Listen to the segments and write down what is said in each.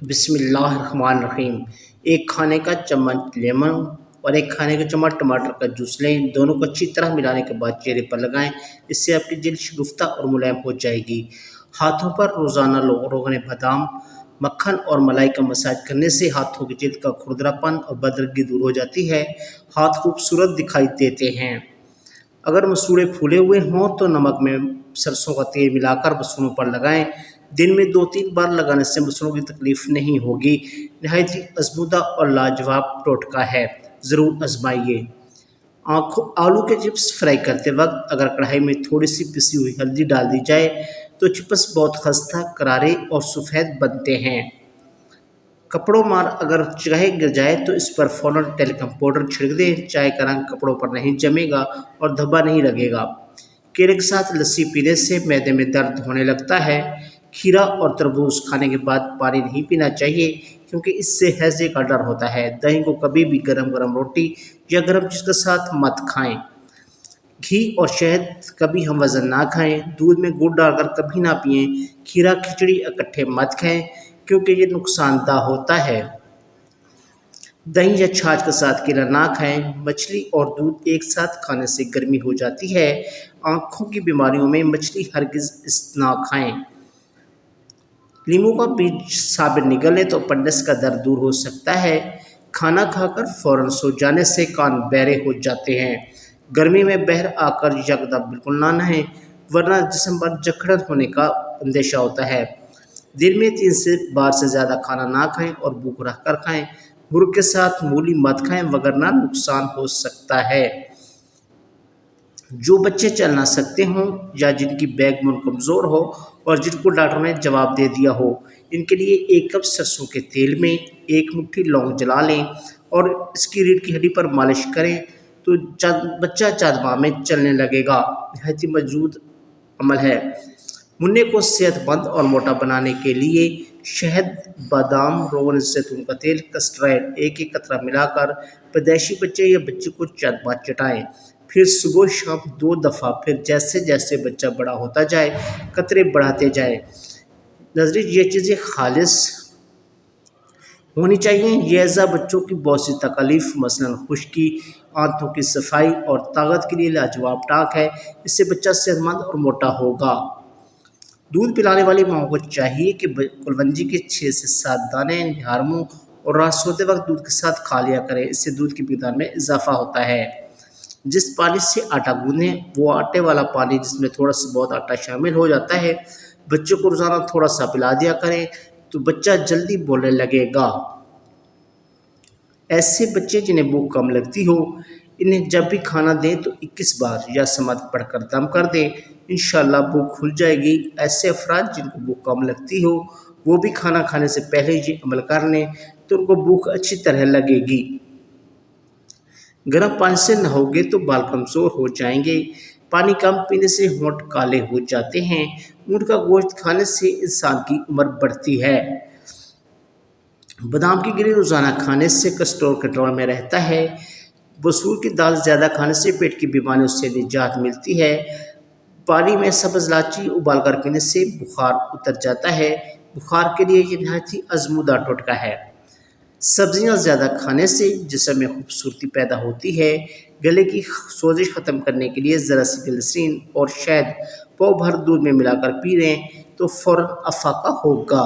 बिस्मिल्लाहिर्रहमानिर्रहीम। एक खाने का चम्मच लेमन और एक खाने का चम्मच टमाटर का जूस लें। दोनों को अच्छी तरह मिलाने के बाद चेहरे पर लगाएं। इससे आपकी जल्द शगुफ्ता और मुलायम हो जाएगी। हाथों पर रोज़ाना रोगन बादाम, मक्खन और मलाई का मसाज करने से हाथों की जल्द का खुरदरापन और बदरगी दूर हो जाती है। हाथ खूबसूरत दिखाई देते हैं। अगर मसूड़े फूले हुए हों तो नमक में सरसों का तेल मिलाकर मसूड़ों पर लगाएं। दिन में 2-3 बार लगाने से मसूड़ों की तकलीफ नहीं होगी। नहायत ही आजमूदा और लाजवाब टोटका है, ज़रूर आजमाइए। आलू के चिप्स फ्राई करते वक्त अगर कढ़ाई में थोड़ी सी पिसी हुई हल्दी डाल दी जाए तो चिप्स बहुत खस्ता, करारे और सफ़ेद बनते हैं। कपड़ों मार अगर चाय गिर जाए तो इस पर फ़ौरन टेलीकम पाउडर छिड़क दें। चाय का रंग कपड़ों पर नहीं जमेगा और धब्बा नहीं लगेगा। केले के साथ लस्सी पीने से मैदे में दर्द होने लगता है। खीरा और तरबूज खाने के बाद पानी नहीं पीना चाहिए क्योंकि इससे हैज़े का डर होता है। दही को कभी भी गरम गरम रोटी या गरम चीज़ के साथ मत खाएं। घी और शहद कभी हम वज़न ना खाएं। दूध में गुड़ डालकर कभी ना पिएं। खीरा खिचड़ी इकट्ठे मत खाएं क्योंकि ये नुकसानदा होता है। दही या छाछ के साथ केला ना खाएं। मछली और दूध एक साथ खाने से गर्मी हो जाती है। आँखों की बीमारियों में मछली हरगिज़ ना खाएं। नींबू का बीज साबित निगलें तो अपेंडिक्स का दर्द दूर हो सकता है। खाना खाकर फ़ौरन सो जाने से कान बहरे हो जाते हैं। गर्मी में बहर आकर यकदम बिल्कुल ना नहाएं वरना जिस्म पर जकड़न होने का अंदेशा होता है। दिन में 3 बार से ज़्यादा खाना ना खाएं और भूख रख कर खाएं। मुर्ग के साथ मूली मत खाएं वगरना नुकसान हो सकता है। जो बच्चे चल ना सकते हों या जिनकी बैकबोन कमज़ोर हो और जिनको डॉक्टर ने जवाब दे दिया हो, इनके लिए 1 कप सरसों के तेल में 1 मुट्ठी लौंग जला लें और इसकी रीढ़ की हड्डी पर मालिश करें तो बच्चा 4 माह में चलने लगेगा। बहुत ही मौजूद अमल है। मुन्ने को सेहतमंद और मोटा बनाने के लिए शहद, बादाम, रोगन जैतून का तेल, कस्टर्ड एक कतरा मिलाकर पैदाइशी बच्चे या बच्चे को 4 बार चटाएं। फिर सुबह शाम 2 दफ़ा। फिर जैसे जैसे बच्चा बड़ा होता जाए कतरे बढ़ाते जाएं। नजरी ये चीज़ें खालिश होनी चाहिए। ये अज़ा बच्चों की बहुत सी तकलीफ़ मसलन खुश्की, आंतों की सफाई और ताकत के लिए लाजवाब टाक है। इससे बच्चा सेहतमंद और मोटा होगा। दूध पिलाने वाली माँ को चाहिए कि कुलवंजी के 6 से 7 दाने निहारमों और रात सोते वक्त दूध के साथ खा लिया करें। इससे दूध की मिकदार में इजाफा होता है। जिस पानी से आटा गूंदें वो आटे वाला पानी जिसमें थोड़ा सा बहुत आटा शामिल हो जाता है। बच्चों को रोज़ाना थोड़ा सा पिला दिया करें तो बच्चा जल्दी बोलने लगेगा। ऐसे बच्चे जिन्हें भूख कम लगती हो इन्हें जब भी खाना दें तो 21 बार या समद पढ़कर दम कर दें। इंशाअल्लाह भूख खुल जाएगी। ऐसे अफराद जिनको भूख कम लगती हो वो भी खाना खाने से पहले ये अमल कर लें तो उनको भूख अच्छी तरह लगेगी। गर्म पानी से नहाओगे तो बाल कमज़ोर हो जाएंगे। पानी कम पीने से होंठ काले हो जाते हैं। ऊँट का गोश्त खाने से इंसान की उम्र बढ़ती है। बादाम की गिरी रोज़ाना खाने से कोलेस्ट्रॉल कंट्रोल में रहता है। मसूर की दाल ज़्यादा खाने से पेट की बीमारियों से निजात मिलती है। पानी में सब्ज़ इलायची उबाल कर पीने से बुखार उतर जाता है। बुखार के लिए ये नहायत ही आजमूदा टोटका है। सब्जियां ज़्यादा खाने से जिस्म में खूबसूरती पैदा होती है। गले की सोजिश ख़त्म करने के लिए ज़रा सी ग्लिसरीन और शहद पाव भर दूध में मिलाकर पी लें तो फ़ौरन अफाका होगा।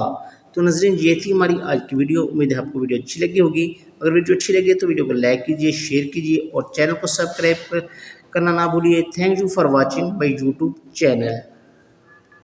तो नाज़रीन ये थी हमारी आज की वीडियो। उम्मीद है आपको वीडियो अच्छी लगी होगी। अगर वीडियो अच्छी लगी तो वीडियो को लाइक कीजिए, शेयर कीजिए और चैनल को सब्सक्राइब करना ना भूलिए। Thank you for watching my YouTube channel.